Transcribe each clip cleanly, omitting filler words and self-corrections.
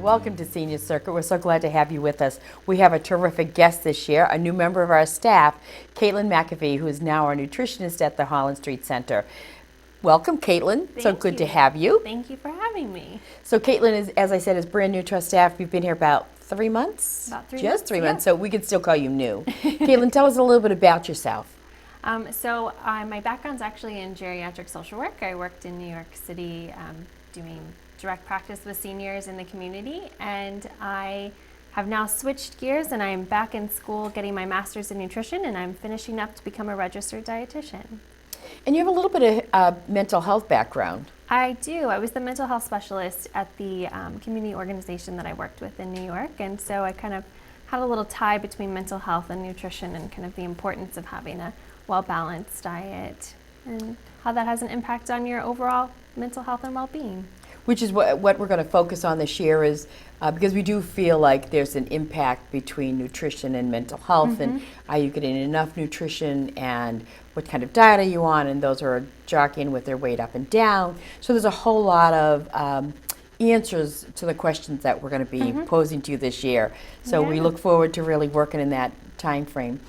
Welcome to Senior Circuit. We're so glad to have you with us. We have a terrific guest this year, a new member of our staff, Caitlin McAfee, who is now our nutritionist at the Holland Street Center. Welcome, Caitlin. So Thank good you. to have you. Thank you for having me. So Caitlin is, as I said, is brand new to our staff. We've been here about 3 months? About 3 Just months, 3 yeah. months, so we can still call you new. Caitlin, tell us a little bit about yourself. My background's actually in geriatric social work. I worked in New York City doing direct practice with seniors in the community, and I have now switched gears and I'm back in school getting my master's in nutrition, and I'm finishing up to become a registered dietitian. And you have a little bit of mental health background. I do. I was the mental health specialist at the community organization that I worked with in New York, and so I kind of had a little tie between mental health and nutrition and kind of the importance of having a well-balanced diet and how that has an impact on your overall mental health and well-being. Which is what we're going to focus on this year is because we do feel like there's an impact between nutrition and mental health, and are you getting enough nutrition, and what kind of diet are you on, and those are jockeying with their weight up and down. So there's a whole lot of answers to the questions that we're going to be posing to you this year. So we look forward to really working in that time frame.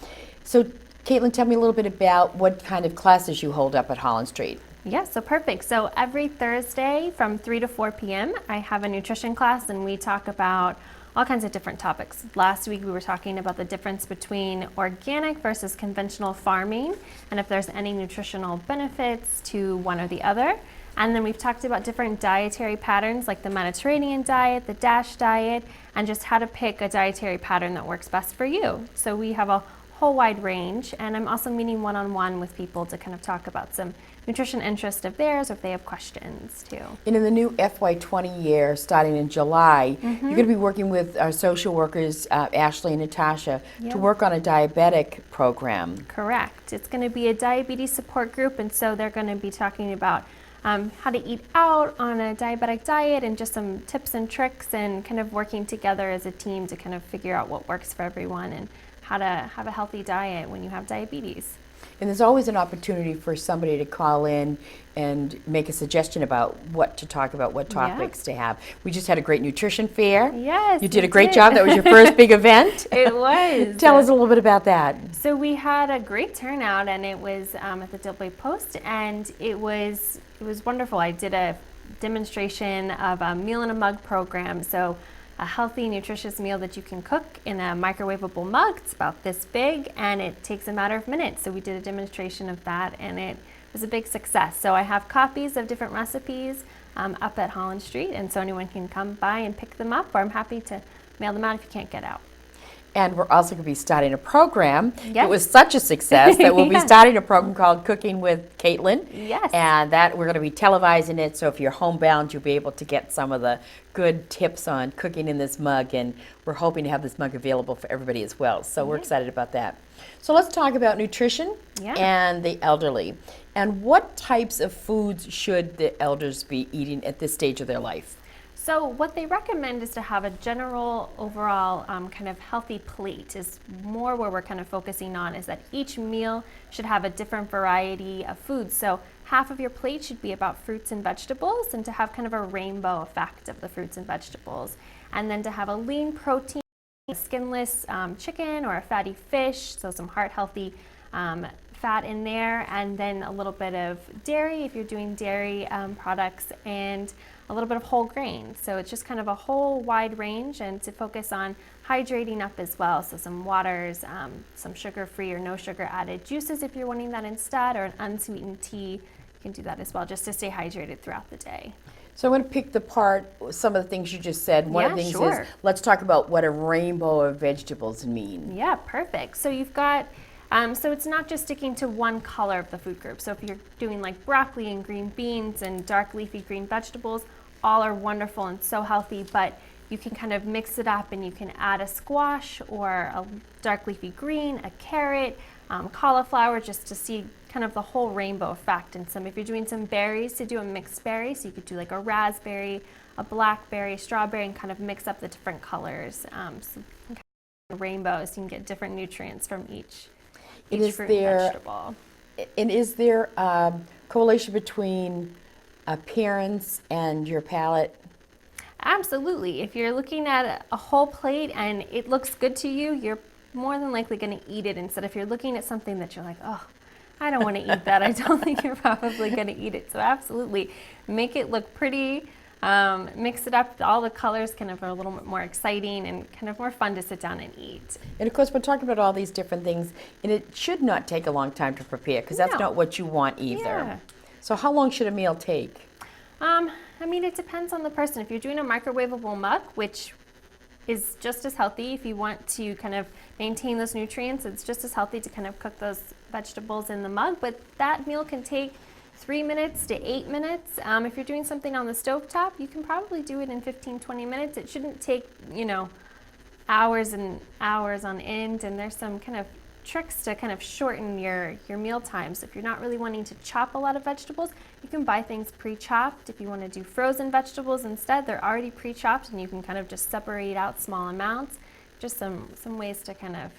So Caitlin, tell me a little bit about what kind of classes you hold up at Holland Street. Yeah, so perfect. So every Thursday from 3 to 4 p.m., I have a nutrition class, and we talk about all kinds of different topics. Last week we were talking about the difference between organic versus conventional farming, and if there's any nutritional benefits to one or the other. And then we've talked about different dietary patterns like the Mediterranean diet, the DASH diet, and just how to pick a dietary pattern that works best for you. So we have a whole wide range, and I'm also meeting one-on-one with people to kind of talk about some nutrition interest of theirs, or if they have questions too. And in the new FY20 year, starting in July, you're going to be working with our social workers, Ashley and Natasha, to work on a diabetic program. Correct. It's going to be a diabetes support group, and so they're going to be talking about how to eat out on a diabetic diet and just some tips and tricks, and kind of working together as a team to kind of figure out what works for everyone and how to have a healthy diet when you have diabetes. And there's always an opportunity for somebody to call in and make a suggestion about what to talk about, what topics to have. We just had a great nutrition fair. Yes, You did a we great did. job. That was your first big event. It was. Tell us a little bit about that. So we had a great turnout, and it was at the Dillway Post, and it was wonderful. I did a demonstration of a meal in a mug program. So a healthy, nutritious meal that you can cook in a microwavable mug. It's about this big, and it takes a matter of minutes. So we did a demonstration of that, and it was a big success. So I have copies of different recipes up at Holland Street, and so anyone can come by and pick them up, or I'm happy to mail them out if you can't get out. And we're also going to be starting a program. Yes. It was such a success that we'll be starting a program called Cooking with Caitlin. Yes. And that we're going to be televising it, so if you're homebound, you'll be able to get some of the good tips on cooking in this mug, and we're hoping to have this mug available for everybody as well. So we're excited about that. So let's talk about nutrition and the elderly. And what types of foods should the elders be eating at this stage of their life? So what they recommend is to have a general overall kind of healthy plate, is more where we're kind of focusing on, is that each meal should have a different variety of foods. So half of your plate should be about fruits and vegetables, and to have kind of a rainbow effect of the fruits and vegetables. And then to have a lean protein, skinless chicken or a fatty fish, so some heart healthy fat in there, and then a little bit of dairy if you're doing dairy products, and a little bit of whole grains. So it's just kind of a whole wide range, and to focus on hydrating up as well. So some waters, some sugar-free or no sugar added juices if you're wanting that instead, or an unsweetened tea. You can do that as well, just to stay hydrated throughout the day. So I'm going to pick apart some of the things you just said. One of the things is, let's talk about what a rainbow of vegetables mean. Yeah, perfect. So you've got so it's not just sticking to one color of the food group. So if you're doing like broccoli and green beans and dark leafy green vegetables, all are wonderful and so healthy, but you can kind of mix it up, and you can add a squash or a dark leafy green, a carrot, cauliflower, just to see kind of the whole rainbow effect. And if you're doing some berries, to do a mixed berry, so you could do like a raspberry, a blackberry, strawberry, and kind of mix up the different colors. So kind of rainbows, you can get different nutrients from each fruit and vegetable. And is there correlation between appearance and your palate? Absolutely. If you're looking at a whole plate and it looks good to you, you're more than likely going to eat it. Instead, if you're looking at something that you're like, oh, I don't want to eat that, I don't think you're probably going to eat it. So absolutely, make it look pretty. Mix it up. All the colors kind of are a little bit more exciting and kind of more fun to sit down and eat. And of course, we're talking about all these different things, and it should not take a long time to prepare because that's No. not what you want either. Yeah. So how long should a meal take? I mean, it depends on the person. If you're doing a microwavable mug, which is just as healthy, if you want to kind of maintain those nutrients, it's just as healthy to kind of cook those vegetables in the mug, but that meal can take 3 minutes to 8 minutes. If you're doing something on the stovetop, you can probably do it in 15-20 minutes. It shouldn't take, hours and hours on end, and there's some kind of tricks to kind of shorten your meal times. If you're not really wanting to chop a lot of vegetables, you can buy things pre-chopped. If you want to do frozen vegetables instead, they're already pre-chopped and you can kind of just separate out small amounts. Just some ways to kind of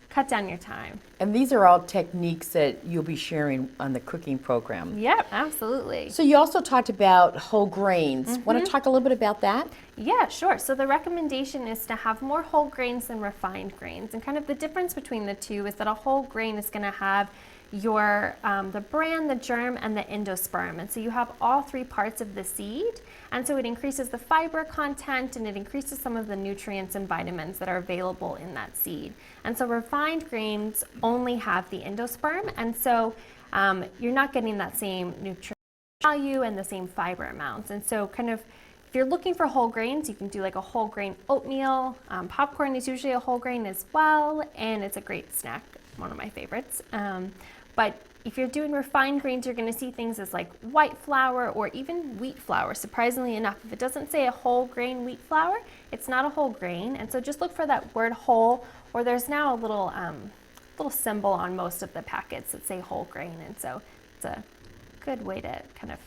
cut down your time. And these are all techniques that you'll be sharing on the cooking program. Yep, absolutely. So you also talked about whole grains. Want to talk a little bit about that? Yeah, sure. So the recommendation is to have more whole grains than refined grains. And kind of the difference between the two is that a whole grain is going to have your the bran, the germ, and the endosperm. And so you have all three parts of the seed. And so it increases the fiber content and it increases some of the nutrients and vitamins that are available in that seed. And so refined grains only have the endosperm. And so you're not getting that same nutrition value and the same fiber amounts. And so kind of if you're looking for whole grains, you can do like a whole grain oatmeal. Popcorn is usually a whole grain as well, and it's a great snack, one of my favorites. But if you're doing refined grains, you're going to see things as like white flour or even wheat flour. Surprisingly enough, if it doesn't say a whole grain wheat flour, it's not a whole grain. And so just look for that word whole, or there's now a little symbol on most of the packets that say whole grain. And so it's a good way to kind of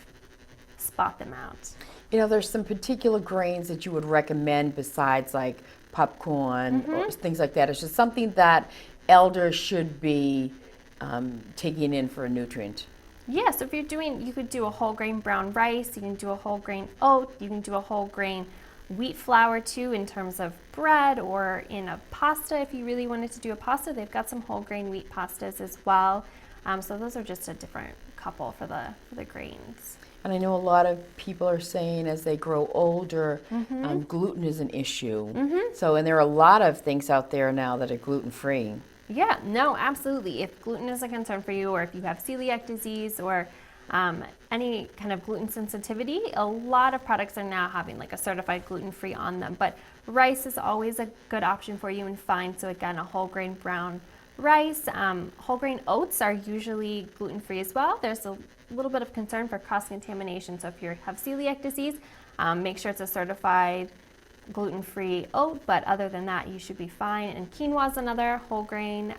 spot them out. There's some particular grains that you would recommend besides like popcorn or things like that. It's just something that elders should be taking in for a nutrient. Yeah, so if you could do a whole grain brown rice, you can do a whole grain oat, you can do a whole grain wheat flour too in terms of bread or in a pasta. If you really wanted to do a pasta, they've got some whole grain wheat pastas as well. So those are just a different couple for the grains. And I know a lot of people are saying as they grow older, gluten is an issue. So, and there are a lot of things out there now that are gluten-free. Yeah, no, absolutely. If gluten is a concern for you, or if you have celiac disease or any kind of gluten sensitivity, a lot of products are now having like a certified gluten-free on them. But rice is always a good option for you and fine. So again, a whole grain brown rice. Whole grain oats are usually gluten-free as well. There's a little bit of concern for cross-contamination. So if you have celiac disease, make sure it's a certified gluten-free oat, but other than that, you should be fine. And quinoa is another whole grain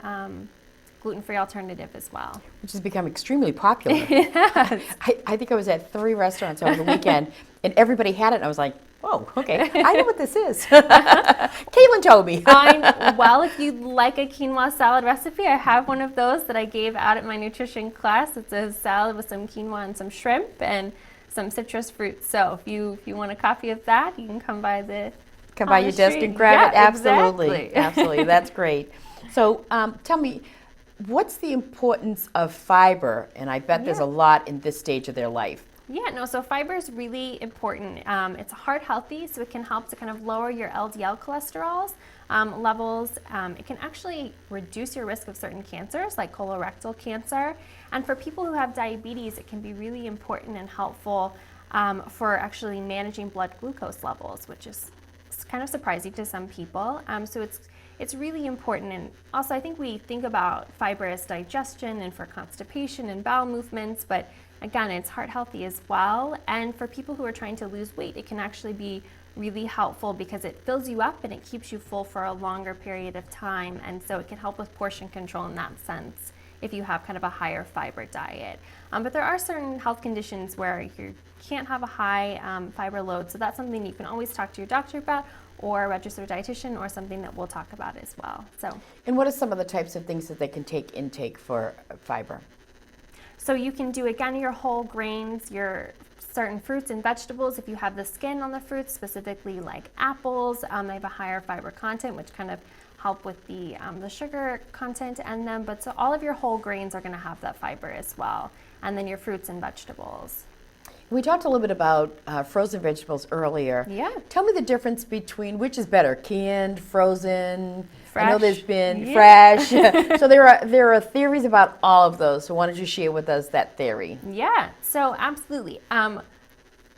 gluten-free alternative as well. Which has become extremely popular. I think I was at 3 restaurants over the weekend, and everybody had it, and I was like, oh, okay, I know what this is. Caitlin told me. Well, if you'd like a quinoa salad recipe, I have one of those that I gave out at my nutrition class. It's a salad with some quinoa and some shrimp and some citrus fruits. So if you want a copy of that, you can come by your desk and grab it. Absolutely. Exactly. Absolutely. That's great. So tell me, what's the importance of fiber? And I bet there's a lot in this stage of their life. Yeah, no, so fiber is really important. It's heart healthy, so it can help to kind of lower your LDL cholesterol levels. It can actually reduce your risk of certain cancers like colorectal cancer. And for people who have diabetes, it can be really important and helpful for actually managing blood glucose levels, which is kind of surprising to some people. So it's really important. And also I think we think about fiber as digestion and for constipation and bowel movements, but again, it's heart healthy as well. And for people who are trying to lose weight, it can actually be really helpful because it fills you up and it keeps you full for a longer period of time. And so it can help with portion control in that sense if you have kind of a higher fiber diet. But there are certain health conditions where you can't have a high fiber load. So that's something you can always talk to your doctor about or a registered dietitian, or something that we'll talk about as well. And what are some of the types of things that they can take intake for fiber? So you can do, again, your whole grains, your certain fruits and vegetables, if you have the skin on the fruits, specifically like apples, they have a higher fiber content, which kind of help with the sugar content in them. But so all of your whole grains are going to have that fiber as well, and then your fruits and vegetables. We talked a little bit about frozen vegetables earlier. Yeah. Tell me the difference between which is better, canned, frozen. I know Fresh. there's been Yeah. fresh. So there are theories about all of those. So why don't you share with us that theory? Yeah, so absolutely.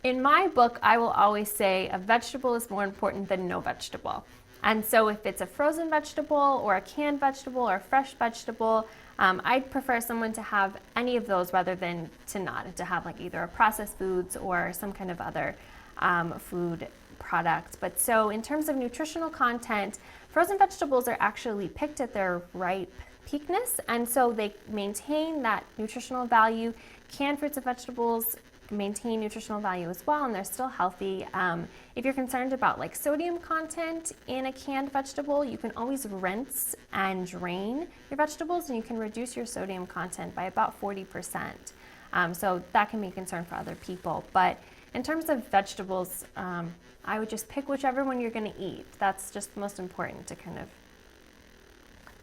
In my book, I will always say a vegetable is more important than no vegetable. And so if it's a frozen vegetable or a canned vegetable or a fresh vegetable, I'd prefer someone to have any of those rather than to not, to have like either a processed foods or some kind of other food product. But so in terms of nutritional content, frozen vegetables are actually picked at their ripe peakness, and so they maintain that nutritional value. Canned fruits and vegetables maintain nutritional value as well, and they're still healthy. If you're concerned about like sodium content in a canned vegetable, you can always rinse and drain your vegetables, and you can reduce your sodium content by about 40%. So that can be a concern for other people. But in terms of vegetables, I would just pick whichever one you're going to eat. That's just most important to kind of.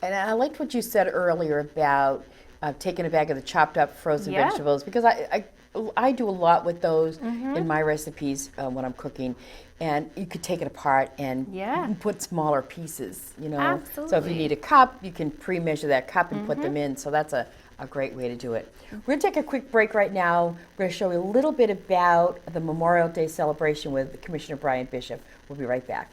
And I liked what you said earlier about taking a bag of the chopped up frozen Yeah. vegetables, because I do a lot with those in my recipes when I'm cooking, and you could take it apart and Yeah. put smaller pieces, So if you Absolutely. need a cup, you can pre-measure that cup and put them in. So that's a great way to do it. We're going to take a quick break right now. We're going to show you a little bit about the Memorial Day celebration with Commissioner Brian Bishop. We'll be right back.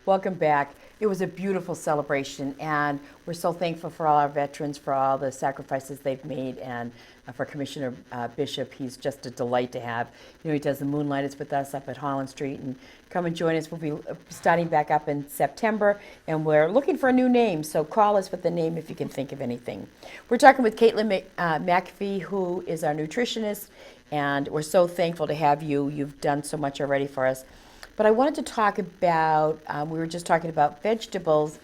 Welcome back. It was a beautiful celebration, and we're so thankful for all our veterans, for all the sacrifices they've made, and for Commissioner Bishop. He's just a delight to have. You know, he does the Moonlighters with us up at Holland Street, and come and join us. We'll be starting back up in September, and we're looking for a new name, so call us with the name if you can think of anything. We're talking with Caitlin McAfee, who is our nutritionist, and we're so thankful to have you. You've done so much already for us. But I wanted to talk about, we were just talking about vegetables,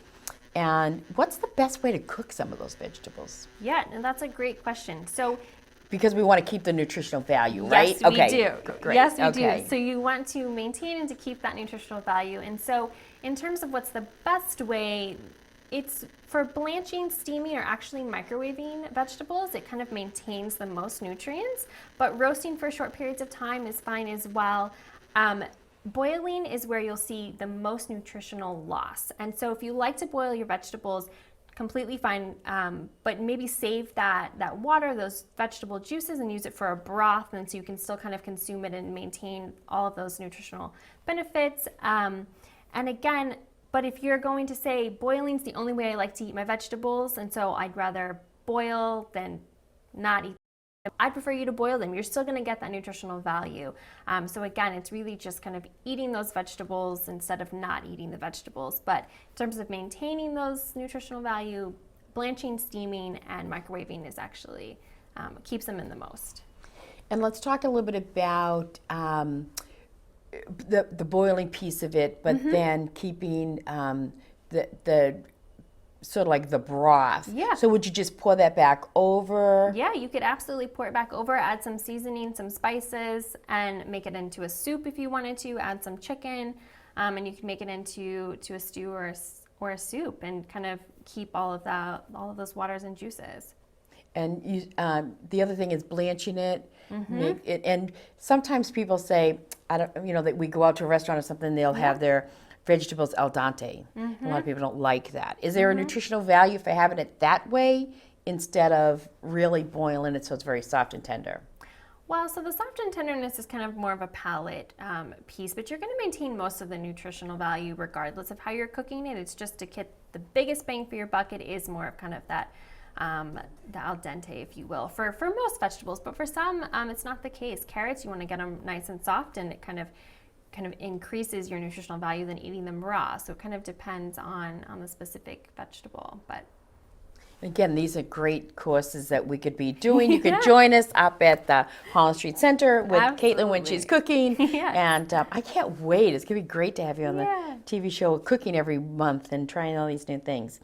and what's the best way to cook some of those vegetables? Yeah, and that's a great question. So Because we want to keep the nutritional value, right? yes, we do. Great. Yes, we Okay. do. So you want to maintain and to keep that nutritional value. And so in terms of what's the best way, it's for blanching, steaming, or actually microwaving vegetables, it kind of maintains the most nutrients, but roasting for short periods of time is fine as well. Boiling is where you'll see the most nutritional loss. And so if you like to boil your vegetables, completely fine, but maybe save that water, those vegetable juices, and use it for a broth, and so you can still kind of consume it and maintain all of those nutritional benefits. And again, but if you're going to say boiling's the only way I like to eat my vegetables, and so I'd rather boil than not eat, I prefer you to boil them. You're still going to get that nutritional value. So again, it's really just kind of eating those vegetables instead of not eating the vegetables. But in terms of maintaining those nutritional value, blanching, steaming, and microwaving is actually keeps them in the most. And let's talk a little bit about the boiling piece of it, but then keeping the sort of like the broth. Yeah. So would you just pour that back over? Yeah, you could absolutely pour it back over, add some seasoning, some spices, and make it into a soup if you wanted to. Add some chicken, and you can make it into a stew or a soup, and kind of keep all of those waters and juices. And you, the other thing is blanching it, make it. And sometimes people say, I don't, you know, that we go out to a restaurant or something, they'll have their vegetables al dente. A lot of people don't like that. Is there a nutritional value for having it that way instead of really boiling it so it's very soft and tender? Well, so the soft and tenderness is kind of more of a palate piece, but you're going to maintain most of the nutritional value regardless of how you're cooking it. It's just to get the biggest bang for your buck. It is more of kind of that the al dente, if you will, for most vegetables, but for some, it's not the case. Carrots, you want to get them nice and soft, and it kind of increases your nutritional value than eating them raw. So it kind of depends on the specific vegetable. But again, these are great courses that we could be doing. You could join us up at the Holland Street Center with Caitlin when she's cooking. Yes. And I can't wait. It's going to be great to have you on the TV show cooking every month and trying all these new things.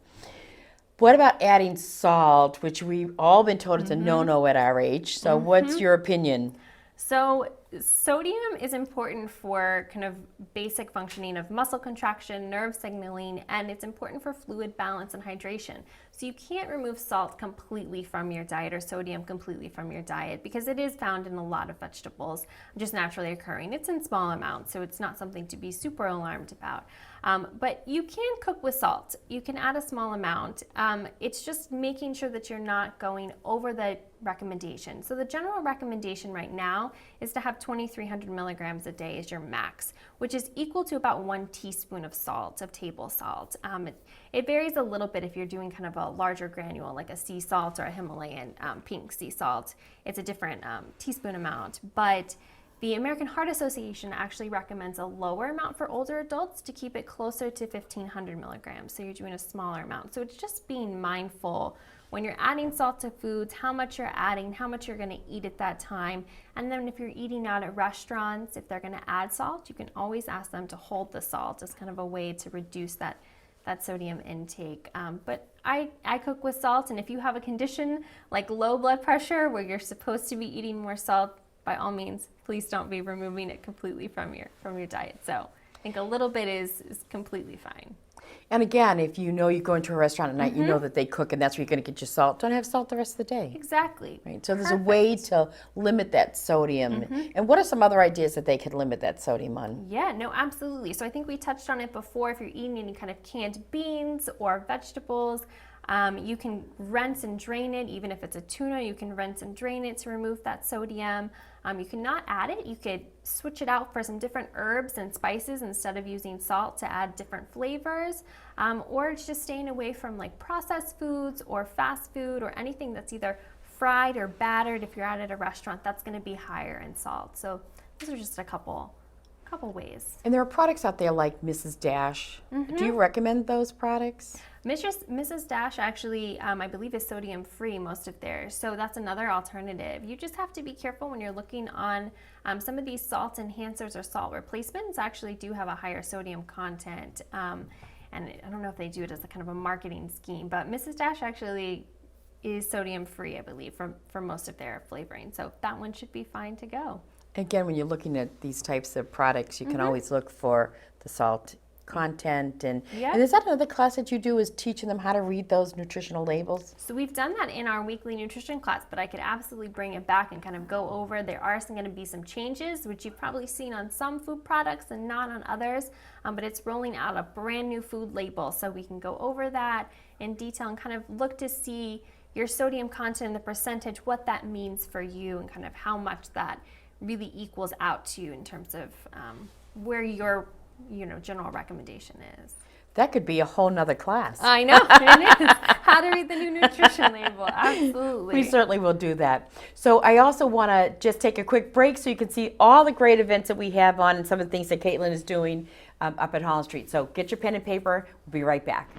What about adding salt, which we've all been told it's a no-no at our age. So what's your opinion? so sodium is important for kind of basic functioning of muscle contraction, nerve signaling, and it's important for fluid balance and hydration. So you can't remove salt completely from your diet or sodium completely from your diet because it is found in a lot of vegetables, just naturally occurring. It's in small amounts, so it's not something to be super alarmed about. But you can cook with salt. You can add a small amount. It's just making sure that you're not going over the recommendation. So the general recommendation right now is to have 2,300 milligrams a day as your max, which is equal to about 1 teaspoon of salt, of table salt. It varies a little bit if you're doing kind of a larger granule like a sea salt or a Himalayan pink sea salt. It's a different teaspoon amount, but the American Heart Association actually recommends a lower amount for older adults to keep it closer to 1,500 milligrams. So you're doing a smaller amount. So it's just being mindful when you're adding salt to foods, how much you're adding, how much you're going to eat at that time. And then if you're eating out at restaurants, if they're going to add salt, you can always ask them to hold the salt as kind of a way to reduce that sodium intake. But I cook with salt, and if you have a condition like low blood pressure where you're supposed to be eating more salt, by all means, please don't be removing it completely from your diet. So I think a little bit is completely fine. And again, if you know you go into a restaurant at night, you know that they cook and that's where you're going to get your salt. Don't have salt the rest of the day. Exactly. Right. So there's a way to limit that sodium. And what are some other ideas that they could limit that sodium on? Yeah, no, absolutely. So I think we touched on it before. If you're eating any kind of canned beans or vegetables, You can rinse and drain it. Even if it's a tuna, you can rinse and drain it to remove that sodium. You cannot add it. You could switch it out for some different herbs and spices instead of using salt to add different flavors. Or it's just staying away from like processed foods or fast food or anything that's either fried or battered. If you're out at a restaurant, that's going to be higher in salt. So those are just a couple ways. And there are products out there like Mrs. Dash. Do you recommend those products? Mrs. Dash actually, I believe, is sodium free, most of theirs. So that's another alternative. You just have to be careful when you're looking on some of these salt enhancers or salt replacements actually do have a higher sodium content. And I don't know if they do it as a kind of a marketing scheme, but Mrs. Dash actually is sodium free, I believe, for most of their flavoring. So that one should be fine to go. Again, when you're looking at these types of products, you can always look for the salt content. And is that another class that you do, is teaching them how to read those nutritional labels? So we've done that in our weekly nutrition class, but I could absolutely bring it back and kind of go over. There are going to be some changes, which you've probably seen on some food products and not on others, but it's rolling out a brand new food label. So we can go over that in detail and kind of look to see your sodium content and the percentage, what that means for you and kind of how much that really equals out to you in terms of where your general recommendation is. That could be a whole nother class. I know, it is. How to read the new nutrition label, absolutely. We certainly will do that. So I also want to just take a quick break so you can see all the great events that we have on and some of the things that Caitlin is doing up at Holland Street. So get your pen and paper. We'll be right back.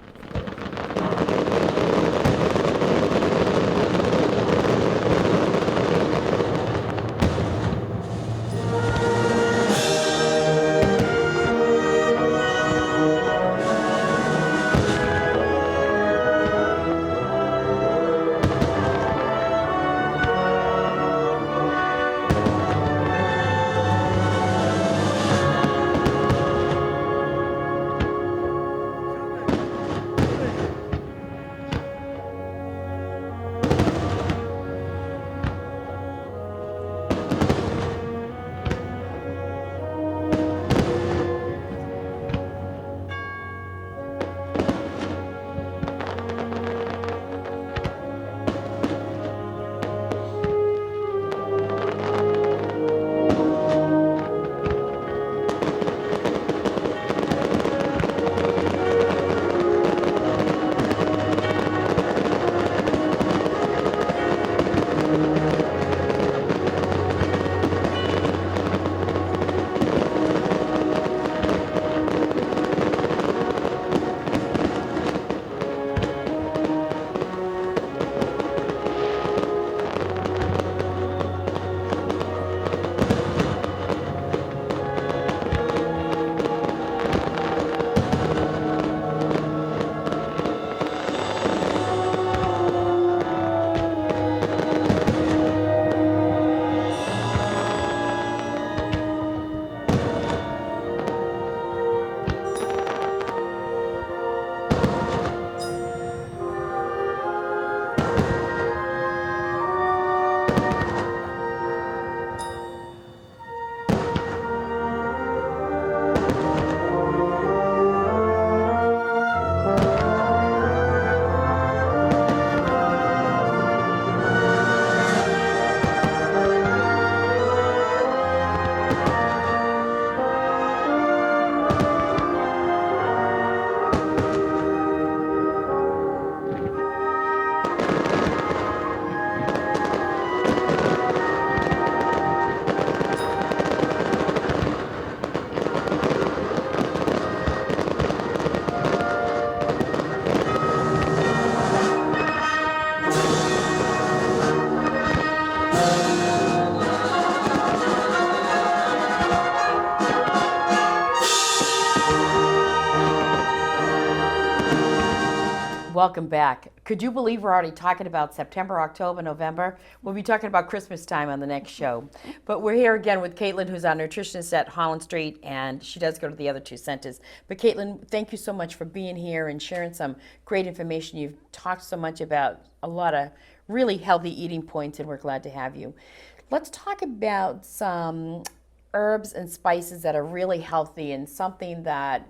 Welcome back. Could you believe we're already talking about September, October, November? We'll be talking about Christmas time on the next show. But we're here again with Caitlin, who's our nutritionist at Holland Street, and she does go to the other two centers. But Caitlin, thank you so much for being here and sharing some great information. You've talked so much about a lot of really healthy eating points, and we're glad to have you. Let's talk about some herbs and spices that are really healthy and something that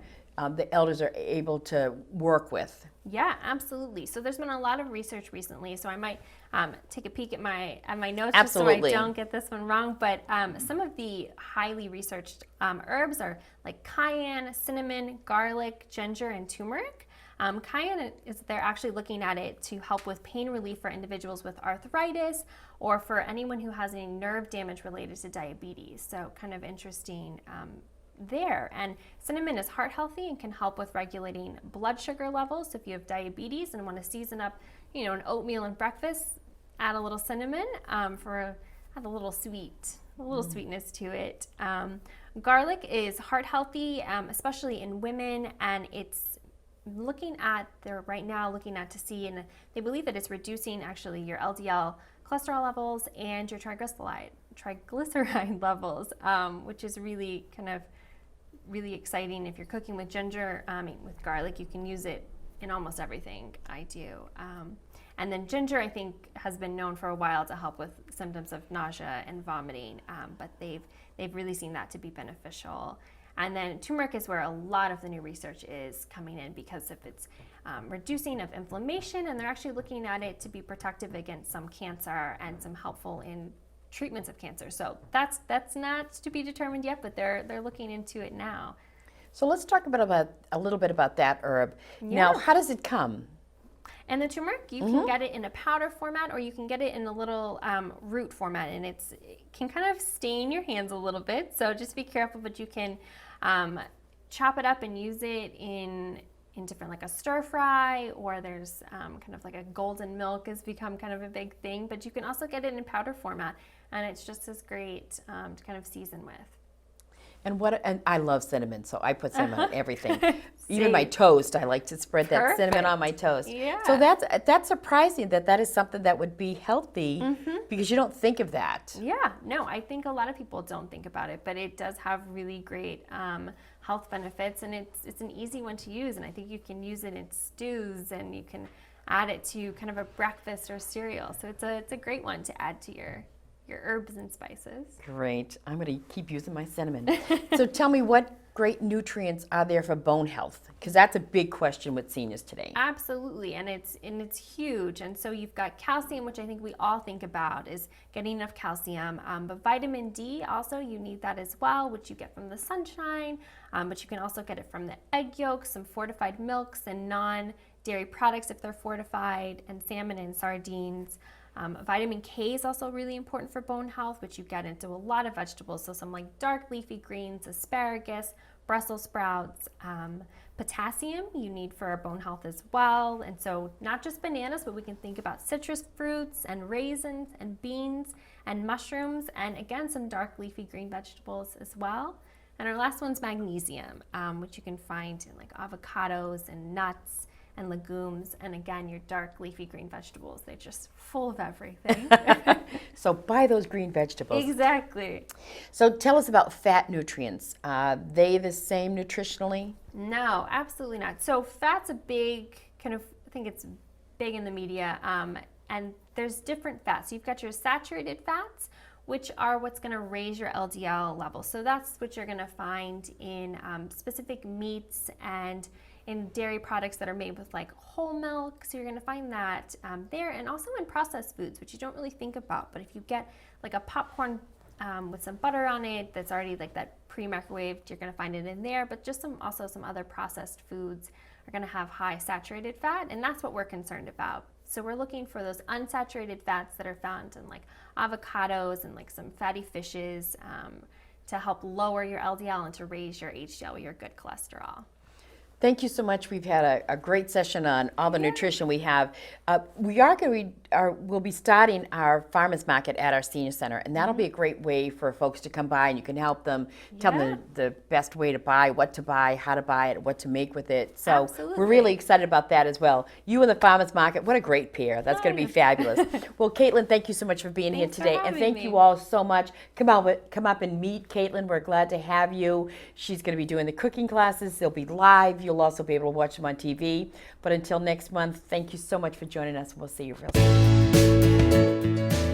the elders are able to work with. Yeah, absolutely. So there's been a lot of research recently. So I might take a peek at my notes Absolutely. just so I don't get this one wrong. But some of the highly researched herbs are like cayenne, cinnamon, garlic, ginger, and turmeric. Cayenne is they're actually looking at it to help with pain relief for individuals with arthritis or for anyone who has any nerve damage related to diabetes. So kind of interesting there. And cinnamon is heart healthy and can help with regulating blood sugar levels. So if you have diabetes and want to season up, an oatmeal and breakfast, add a little cinnamon add a little sweetness to it. Garlic is heart healthy, especially in women, and it's they're right now looking at to see, and they believe that it's reducing actually your LDL cholesterol levels and your triglyceride levels, which is really really exciting. If you're cooking with ginger, with garlic, you can use it in almost everything I do. And then ginger, I think, has been known for a while to help with symptoms of nausea and vomiting, but they've really seen that to be beneficial. And then turmeric is where a lot of the new research is coming in because of its reducing of inflammation, and they're actually looking at it to be protective against some cancer and some helpful in treatments of cancer. So that's not to be determined yet, but they're looking into it now. So let's talk about a little bit about that herb. Yeah. Now, how does it come? And the turmeric, you can get it in a powder format, or you can get it in a little root format, and it can kind of stain your hands a little bit. So just be careful, but you can chop it up and use it in different, like a stir fry, or there's kind of like a golden milk has become kind of a big thing, but you can also get it in powder format, and it's just as great to kind of season with. And I love cinnamon, so I put cinnamon on everything. Even my toast, I like to spread that cinnamon on my toast. Yeah. So that's surprising that is something that would be healthy because you don't think of that. Yeah, no, I think a lot of people don't think about it, but it does have really great health benefits, and it's an easy one to use, and I think you can use it in stews, and you can add it to kind of a breakfast or cereal. So it's a great one to add to your herbs and spices. Great. I'm going to keep using my cinnamon. So tell me, what great nutrients are there for bone health? Because that's a big question with seniors today. Absolutely, and it's huge. And so you've got calcium, which I think we all think about is getting enough calcium. But vitamin D also, you need that as well, which you get from the sunshine. But you can also get it from the egg yolks, some fortified milks, and non-dairy products if they're fortified, and salmon and sardines. Vitamin K is also really important for bone health, which you get into a lot of vegetables. So some like dark leafy greens, asparagus, Brussels sprouts. Potassium you need for our bone health as well. And so not just bananas, but we can think about citrus fruits and raisins and beans and mushrooms, and again, some dark leafy green vegetables as well. And our last one's magnesium, which you can find in like avocados and nuts and legumes, and again, your dark leafy green vegetables. They're just full of everything. So buy those green vegetables. Exactly. So tell us about fat nutrients. Are they the same nutritionally? No, absolutely not. So fat's a big kind of, I think it's big in the media, and there's different fats. You've got your saturated fats, which are what's going to raise your LDL level. So that's what you're going to find in specific meats and in dairy products that are made with like whole milk. So you're going to find that there, and also in processed foods, which you don't really think about. But if you get like a popcorn with some butter on it that's already like that pre-microwaved, you're going to find it in there. But just some other processed foods are going to have high saturated fat, and that's what we're concerned about. So we're looking for those unsaturated fats that are found in like avocados and like some fatty fishes to help lower your LDL and to raise your HDL, your good cholesterol. Thank you so much. We've had a great session on all the nutrition we have. We'll be starting our farmers market at our senior center, and that'll be a great way for folks to come by, and you can help them, tell them the best way to buy, what to buy, how to buy it, what to make with it. So we're really excited about that as well. You and the farmers market, what a great pair. That's going to be fabulous. Well, Caitlin, thank you so much for being here today, and thank you all so much. Come up and meet Caitlin. We're glad to have you. She's going to be doing the cooking classes. They'll be live. You'll also be able to watch them on TV. But until next month, thank you so much for joining us. We'll see you real soon.